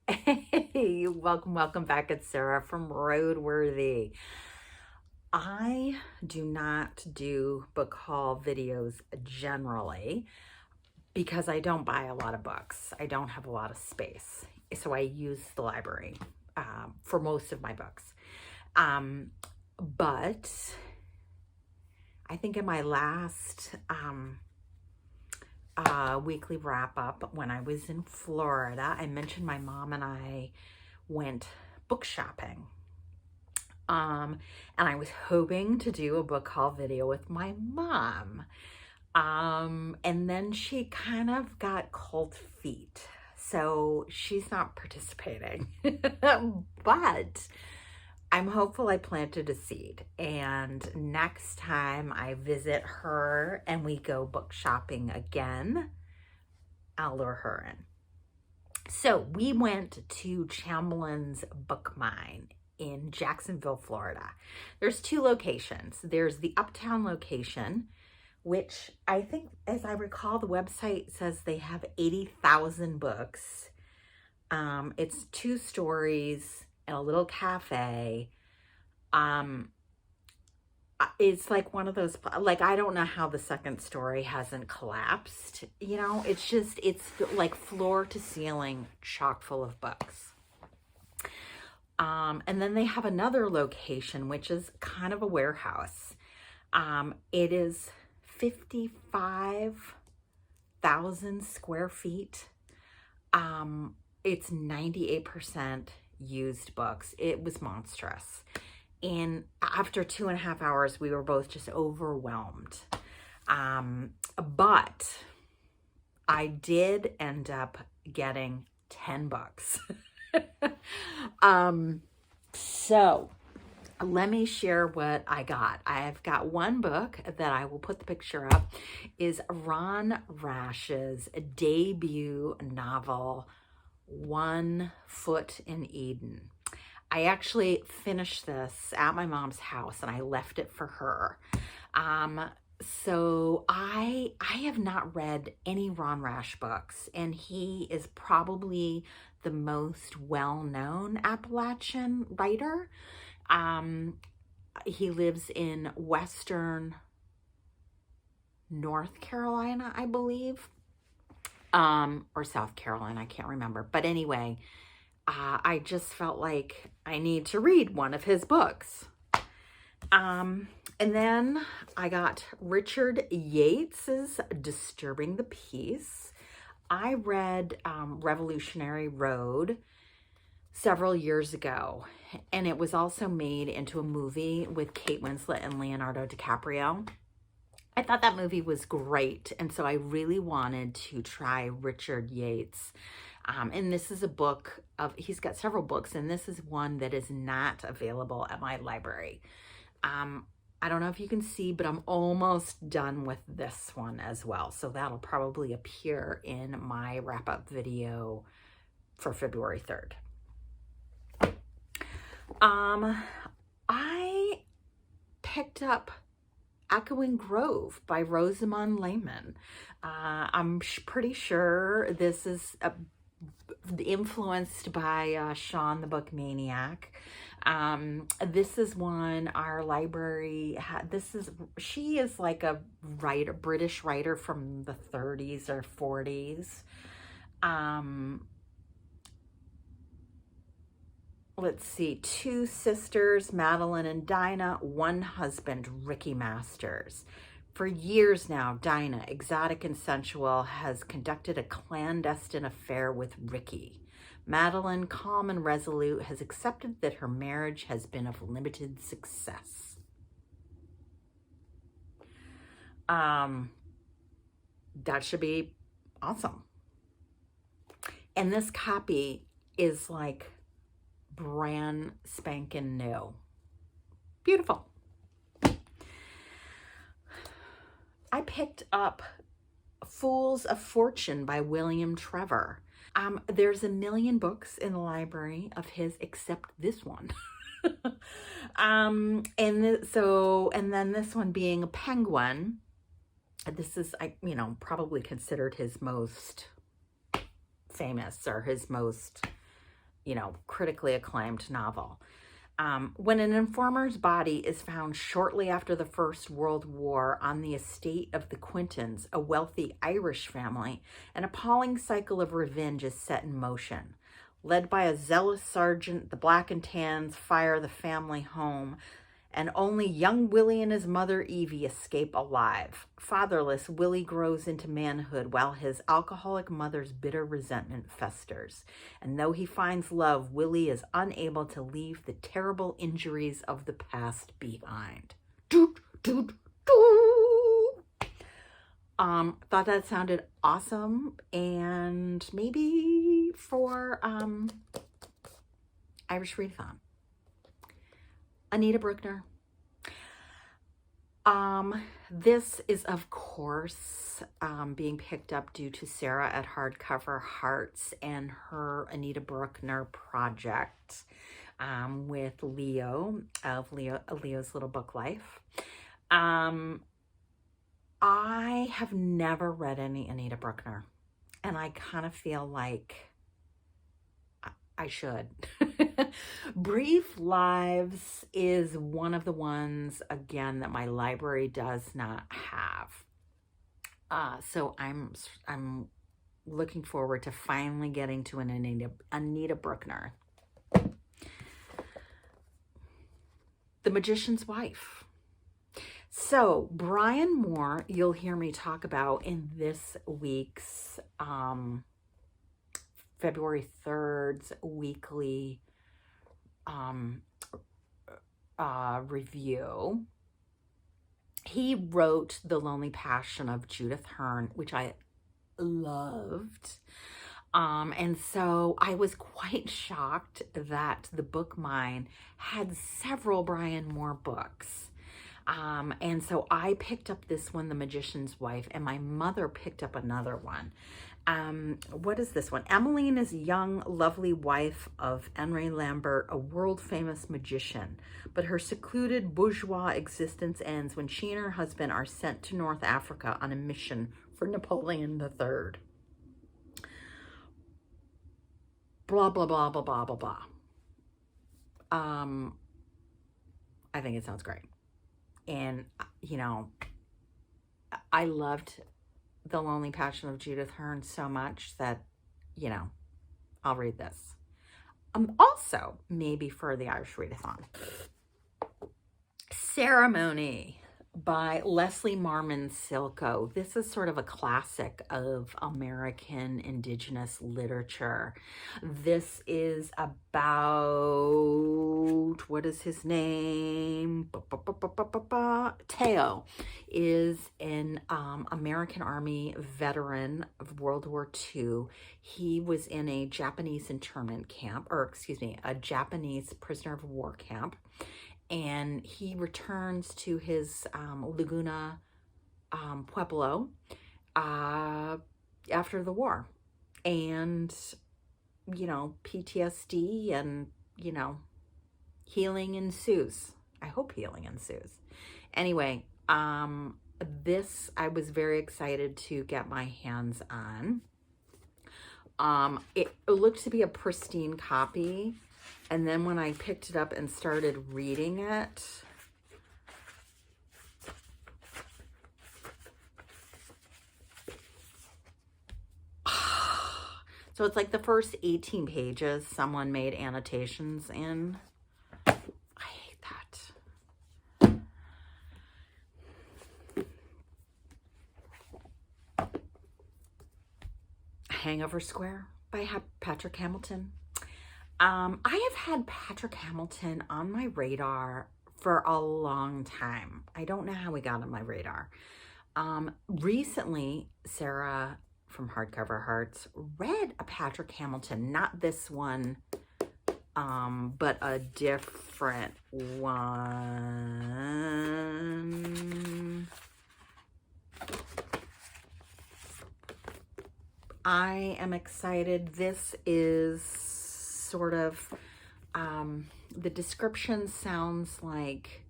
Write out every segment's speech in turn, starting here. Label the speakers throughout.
Speaker 1: Hey, welcome back. It's Sarah from Roadworthy. I do not do book haul videos generally because I don't buy a lot of books. I don't have a lot of space. So I use the library for most of my books. But I think in my last weekly wrap up when I was in Florida, I mentioned my mom and I went book shopping. And I was hoping to do a book haul video with my mom. And then she kind of got cold feet. So she's not participating. But I'm hopeful I planted a seed. And next time I visit her and we go book shopping again, I'll lure her in. So we went to Chamblin's Bookmine in Jacksonville, Florida. There's two locations. There's the uptown location, which I think, as I recall, the website says they have 80,000 books. It's 2 stories and a little cafe. It's like one of those, like, I don't know how the second story hasn't collapsed. You know, it's like floor to ceiling, chock full of books. And then they have another location, which is kind of a warehouse. It is 55,000 square feet. It's 98% used books. It was monstrous. And after 2.5 hours, we were both just overwhelmed. But I did end up getting 10 books. So let me share what I got. I've got one book that I will put the picture up, is Ron Rash's debut novel, One Foot in Eden. I actually finished this at my mom's house and I left it for her. So I have not read any Ron Rash books, and he is probably the most well-known Appalachian writer. He lives in Western North Carolina, I believe, or South Carolina, I can't remember. But anyway, I just felt like I need to read one of his books. And then I got Richard Yates's Disturbing the Peace. I read Revolutionary Road several years ago, and it was also made into a movie with Kate Winslet and Leonardo DiCaprio. I thought that movie was great, and so I really wanted to try Richard Yates. And this is a book he's got several books, and this is one that is not available at my library. I don't know if you can see, but I'm almost done with this one as well. So that'll probably appear in my wrap-up video for February 3rd. I picked up Echoing Grove by Rosamund Lehmann. I'm pretty sure this is influenced by Shawn the Bookmaniac. This is one our library had. She is like a writer, British writer from the 30s or 40s. Let's see, 2 sisters, Madeline and Dinah, 1 husband, Ricky Masters. For years now, Dinah, exotic and sensual, has conducted a clandestine affair with Ricky. Madeline, calm and resolute, has accepted that her marriage has been of limited success. That should be awesome. And this copy is like brand spanking new. Beautiful. I picked up Fools of Fortune by William Trevor. There's a million books in the library of his except this one. And then this one being a penguin. This is, probably considered his most famous or his most critically acclaimed novel. When an informer's body is found shortly after the First World War on the estate of the Quintons, a wealthy Irish family, an appalling cycle of revenge is set in motion. Led by a zealous sergeant, the Black and Tans fire the family home, and only young Willie and his mother Evie escape alive. Fatherless, Willie grows into manhood while his alcoholic mother's bitter resentment festers. And though he finds love, Willie is unable to leave the terrible injuries of the past behind. Doot, doot, doot. Thought that sounded awesome, and maybe for Irish Readathon. Anita Brookner. This is, of course, being picked up due to Sarah at Hardcover Hearts and her Anita Brookner project with Leo of Leo's Little Book Life. I have never read any Anita Brookner, and I kind of feel like I should. Brief Lives is one of the ones, again, that my library does not have. So I'm looking forward to finally getting to an Anita Brookner. The Magician's Wife. So Brian Moore, you'll hear me talk about in this week's February 3rd's weekly review. He wrote The Lonely Passion of Judith Hearn, which I loved. And so I was quite shocked that the Bookmine had several Brian Moore books. And so I picked up this one, The Magician's Wife, and my mother picked up another one. What is this one? Emmeline is young, lovely wife of Henry Lambert, a world-famous magician. But her secluded bourgeois existence ends when she and her husband are sent to North Africa on a mission for Napoleon III. Blah, blah, blah, blah, blah, blah, blah. I think it sounds great. And, I loved The Lonely Passion of Judith Hearn so much that, I'll read this. Also, maybe for the Irish Readathon. Ceremony by Leslie Marmon Silko. This is sort of a classic of American Indigenous literature. This is about, what is his name? Teo is an American Army veteran of World War II. He was in a Japanese internment camp, a Japanese prisoner of war camp. And he returns to his Laguna Pueblo after the war. And, PTSD and, healing ensues. I hope healing ensues. Anyway, this I was very excited to get my hands on. It looked to be a pristine copy. And then when I picked it up and started reading it, so it's like the first 18 pages someone made annotations in. I hate that. Hangover Square by Patrick Hamilton. I have had Patrick Hamilton on my radar for a long time. I don't know how he got on my radar. Recently, Sarah from Hardcover Hearts read a Patrick Hamilton, not this one, but a different one. I am excited. This is sort of, the description sounds like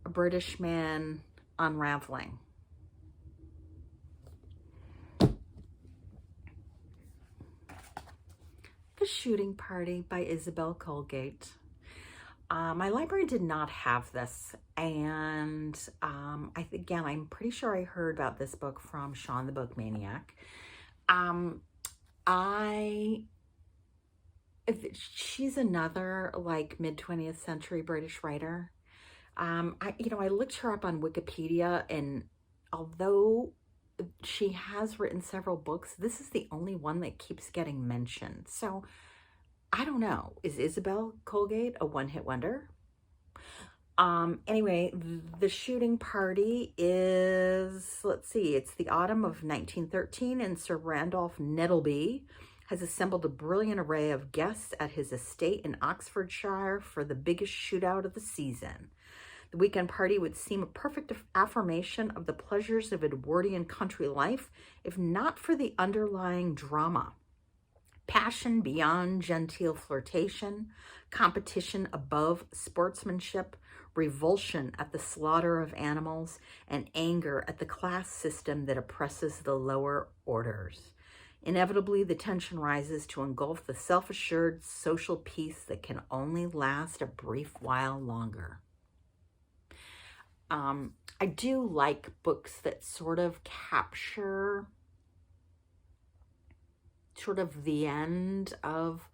Speaker 1: a British man unraveling. The Shooting Party by Isabel Colgate. My library did not have this, and again, I'm pretty sure I heard about this book from Shawn the Bookmaniac. She's another like mid-20th century British writer. I looked her up on Wikipedia, and although she has written several books, this is the only one that keeps getting mentioned. So I don't know. Is Isabel Colgate a one-hit wonder? Anyway, The Shooting Party is, let's see, it's the autumn of 1913, and Sir Randolph Nettleby has assembled a brilliant array of guests at his estate in Oxfordshire for the biggest shootout of the season. The weekend party would seem a perfect affirmation of the pleasures of Edwardian country life, if not for the underlying drama. Passion beyond genteel flirtation, competition above sportsmanship, revulsion at the slaughter of animals, and anger at the class system that oppresses the lower orders. Inevitably, the tension rises to engulf the self-assured social peace that can only last a brief while longer. I do like books that sort of capture sort of the end of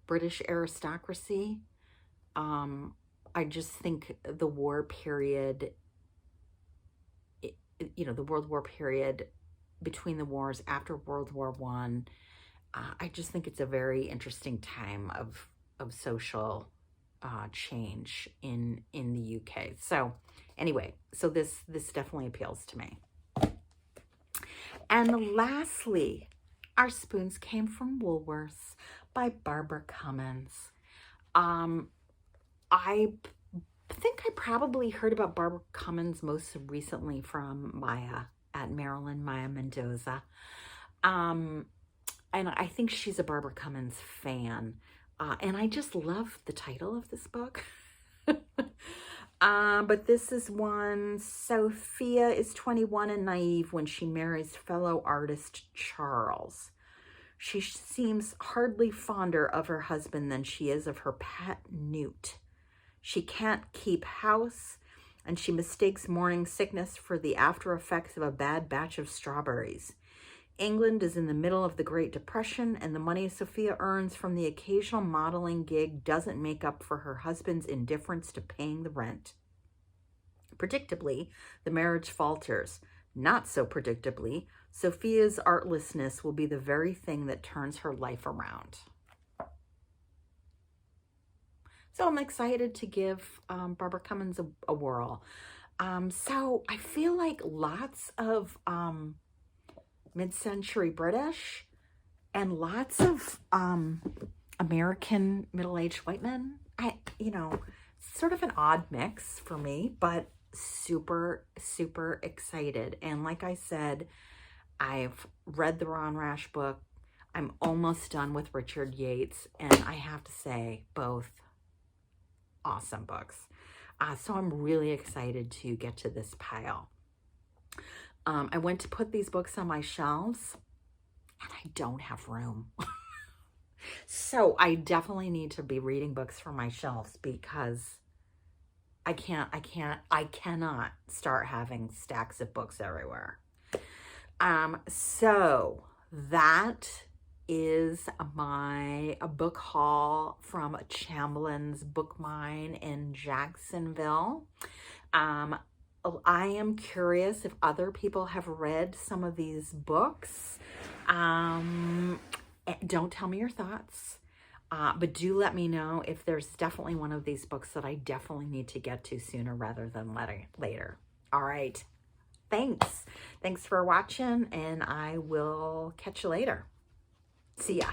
Speaker 1: British aristocracy. I just think the war period, the World War period, between the wars, after World War I, I just think it's a very interesting time of social change in the UK. So anyway, so this definitely appeals to me. And lastly, our spoons came from Woolworths by Barbara Comyns. I think I probably heard about Barbara Comyns most recently from Maya at Maryland, Maya Mendoza. And I think she's a Barbara Comyns fan. And I just love the title of this book. But this is one. Sophia is 21 and naive when she marries fellow artist Charles. She seems hardly fonder of her husband than she is of her pet newt. She can't keep house, and she mistakes morning sickness for the after effects of a bad batch of strawberries. England is in the middle of the Great Depression, and the money Sophia earns from the occasional modeling gig doesn't make up for her husband's indifference to paying the rent. Predictably, the marriage falters. Not so predictably, Sophia's artlessness will be the very thing that turns her life around. So I'm excited to give Barbara Comyns a whirl. So I feel like lots of mid-century British and lots of American middle-aged white men. Sort of an odd mix for me, but super, super excited. And like I said, I've read the Rash book. I'm almost done with Richard Yates, and I have to say, both awesome books. So I'm really excited to get to this pile. I went to put these books on my shelves, and I don't have room. So I definitely need to be reading books from my shelves, because I cannot start having stacks of books everywhere. So that is my book haul from Chamblin's Bookmine in Jacksonville. I am curious if other people have read some of these books. Don't tell me your thoughts, but do let me know if there's definitely one of these books that I definitely need to get to sooner rather than later. All right. Thanks for watching, and I will catch you later. See ya.